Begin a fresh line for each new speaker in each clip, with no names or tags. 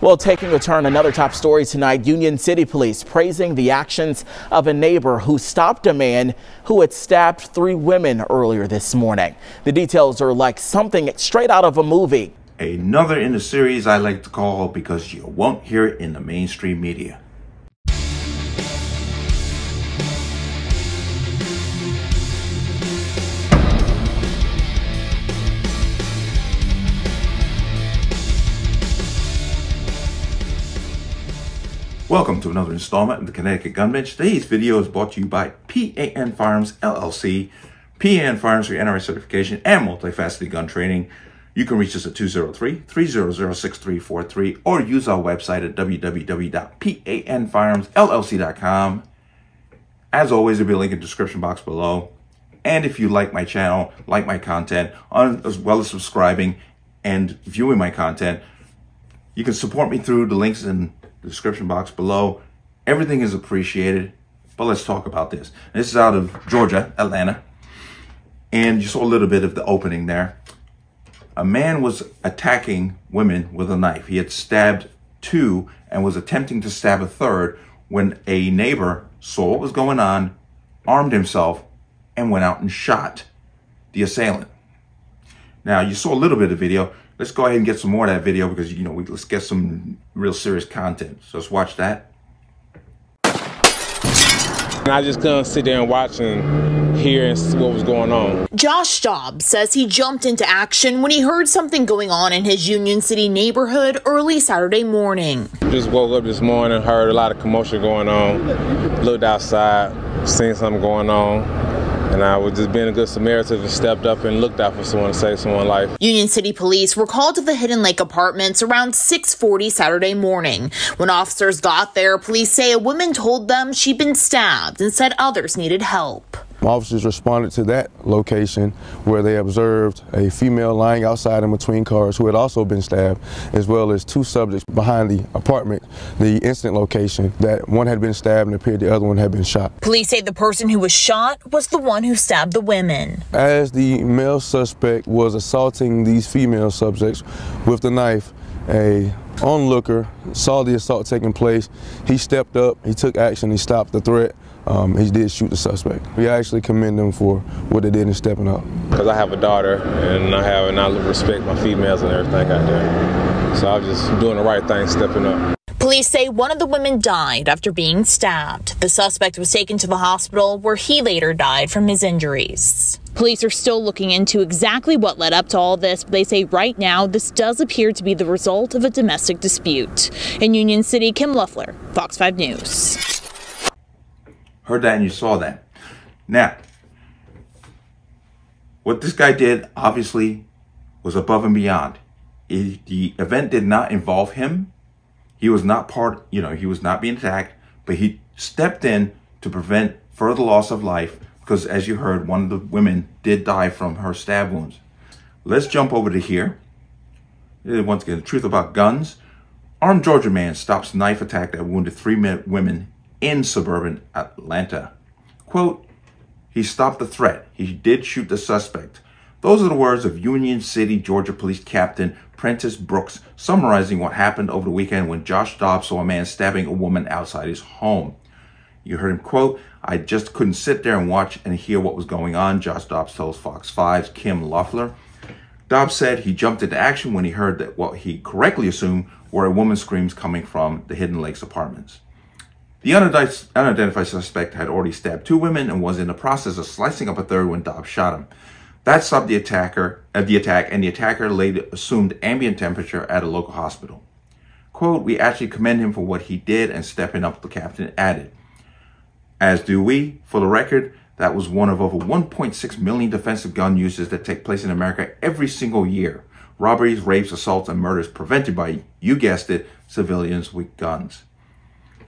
Well, taking a turn, another top story tonight, Union City Police praising the actions of a neighbor who stopped a man who had stabbed 3 women earlier this morning. The details are like something straight out of a movie.
Another in the series I like to call because you won't hear it in the mainstream media. Welcome to another installment of the Connecticut Gun Bench. Today's video is brought to you by P.A.N. Firearms, LLC. P.A.N. Firearms for NRA certification and multifaceted gun training. You can reach us at 203-300-6343 or use our website at www.panfirearmsllc.com. As always, there'll be a link in the description box below. And if you like my channel, like my content, as well as subscribing and viewing my content, you can support me through the links in the description box below. Everything is appreciated, but let's talk about this. This is out of Georgia, Atlanta, and you saw a little bit of the opening there. A man was attacking women with a knife. He had stabbed 2 and was attempting to stab a 3rd when a neighbor saw what was going on, armed himself, and went out and shot the assailant. Now, you saw a little bit of video. Let's go ahead and get some more of that video because, let's get some real serious content. So let's watch that.
I just couldn't sit there and watch and hear and see what was going on.
Josh Dobbs says he jumped into action when he heard something going on in his Union City neighborhood early Saturday morning.
Just woke up this morning, heard a lot of commotion going on, looked outside, seen something going on. And I was just being a good Samaritan and stepped up and looked out for someone to save someone's life.
Union City Police were called to the Hidden Lake Apartments around 6:40 Saturday morning. When officers got there, police say a woman told them she'd been stabbed and said others needed help.
Officers responded to that location where they observed a female lying outside in between cars who had also been stabbed, as well as 2 subjects behind the apartment, the incident location, that one had been stabbed and appeared the other one had been shot.
Police say the person who was shot was the one who stabbed the women.
As the male suspect was assaulting these female subjects with the knife, a onlooker saw the assault taking place. He stepped up, he took action, he stopped the threat. He did shoot the suspect. We actually commend them for what they did in stepping up.
Because I have a daughter, and I respect my females and everything out there. So I'm just doing the right thing, stepping up.
Police say one of the women died after being stabbed. The suspect was taken to the hospital where he later died from his injuries. Police are still looking into exactly what led up to all this, but they say right now this does appear to be the result of a domestic dispute. In Union City, Kim Luffler, Fox 5 News.
Heard that and you saw that. Now, what this guy did obviously was above and beyond. The event did not involve him. He was not he was not being attacked, but he stepped in to prevent further loss of life because, as you heard, one of the women did die from her stab wounds. Let's jump over to here. Once again, the truth about guns. Armed Georgia man stops knife attack that wounded 3 women in suburban Atlanta. Quote, he stopped the threat. He did shoot the suspect. Those are the words of Union City, Georgia Police Captain Prentice Brooks summarizing what happened over the weekend when Josh Dobbs saw a man stabbing a woman outside his home. You heard him quote, I just couldn't sit there and watch and hear what was going on, Josh Dobbs told Fox 5's Kim Luffler. Dobbs said he jumped into action when he heard that what he correctly assumed were a woman's screams coming from the Hidden Lakes apartments. The unidentified suspect had already stabbed 2 women and was in the process of slicing up a 3rd when Dobbs shot him. That stopped the attack, and the attacker later assumed ambient temperature at a local hospital. Quote, we actually commend him for what he did and stepping up, the captain added. As do we. For the record, that was one of over 1.6 million defensive gun uses that take place in America every single year. Robberies, rapes, assaults, and murders prevented by, you guessed it, civilians with guns.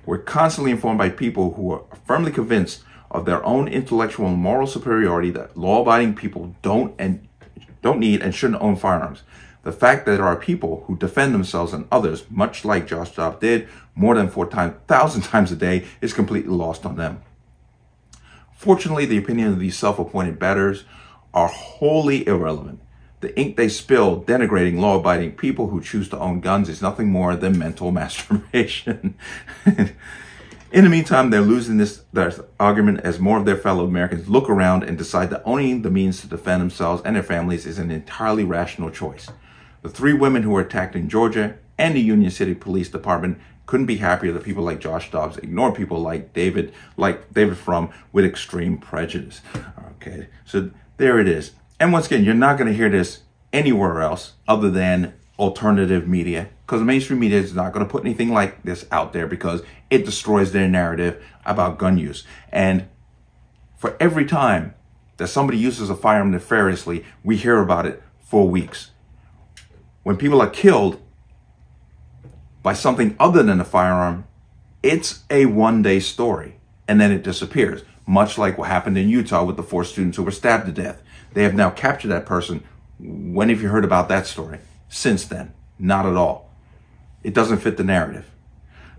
We're constantly informed by people who are firmly convinced of their own intellectual and moral superiority that law-abiding people don't need and shouldn't own firearms. The fact that there are people who defend themselves and others, much like Josh Dobbs did, more than 4,000 times a day, is completely lost on them. Fortunately, the opinion of these self-appointed betters are wholly irrelevant. The ink they spill denigrating law-abiding people who choose to own guns is nothing more than mental masturbation. In the meantime, they're losing their argument as more of their fellow Americans look around and decide that owning the means to defend themselves and their families is an entirely rational choice. The 3 women who were attacked in Georgia and the Union City Police Department couldn't be happier that people like Josh Dobbs ignore people like David Frum with extreme prejudice. Okay, so there it is. And once again, you're not going to hear this anywhere else other than alternative media, because the mainstream media is not going to put anything like this out there because it destroys their narrative about gun use. And for every time that somebody uses a firearm nefariously, we hear about it for weeks. When people are killed by something other than a firearm, it's a one-day story, and then it disappears, much like what happened in Utah with the 4 students who were stabbed to death. They have now captured that person. When have you heard about that story? Since then, not at all. It doesn't fit the narrative.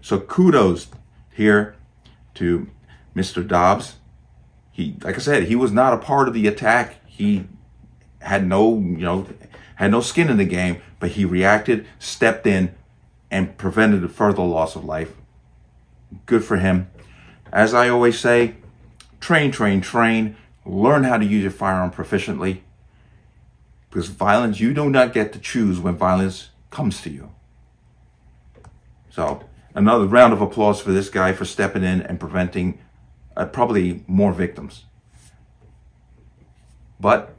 So kudos here to Mr. Dobbs. Like I said, he was not a part of the attack. He had no skin in the game, but he reacted, stepped in, and prevented a further loss of life. Good for him. As I always say, train, train, train. Learn how to use your firearm proficiently. Because violence, you do not get to choose when violence comes to you. So, another round of applause for this guy for stepping in and preventing probably more victims. But,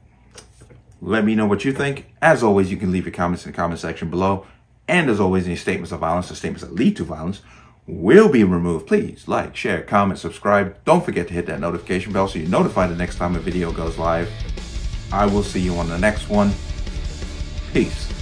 let me know what you think. As always, you can leave your comments in the comment section below. And as always, any statements of violence or statements that lead to violence will be removed. Please like, share, comment, subscribe. Don't forget to hit that notification bell so you're notified the next time a video goes live. I will see you on the next one. Peace.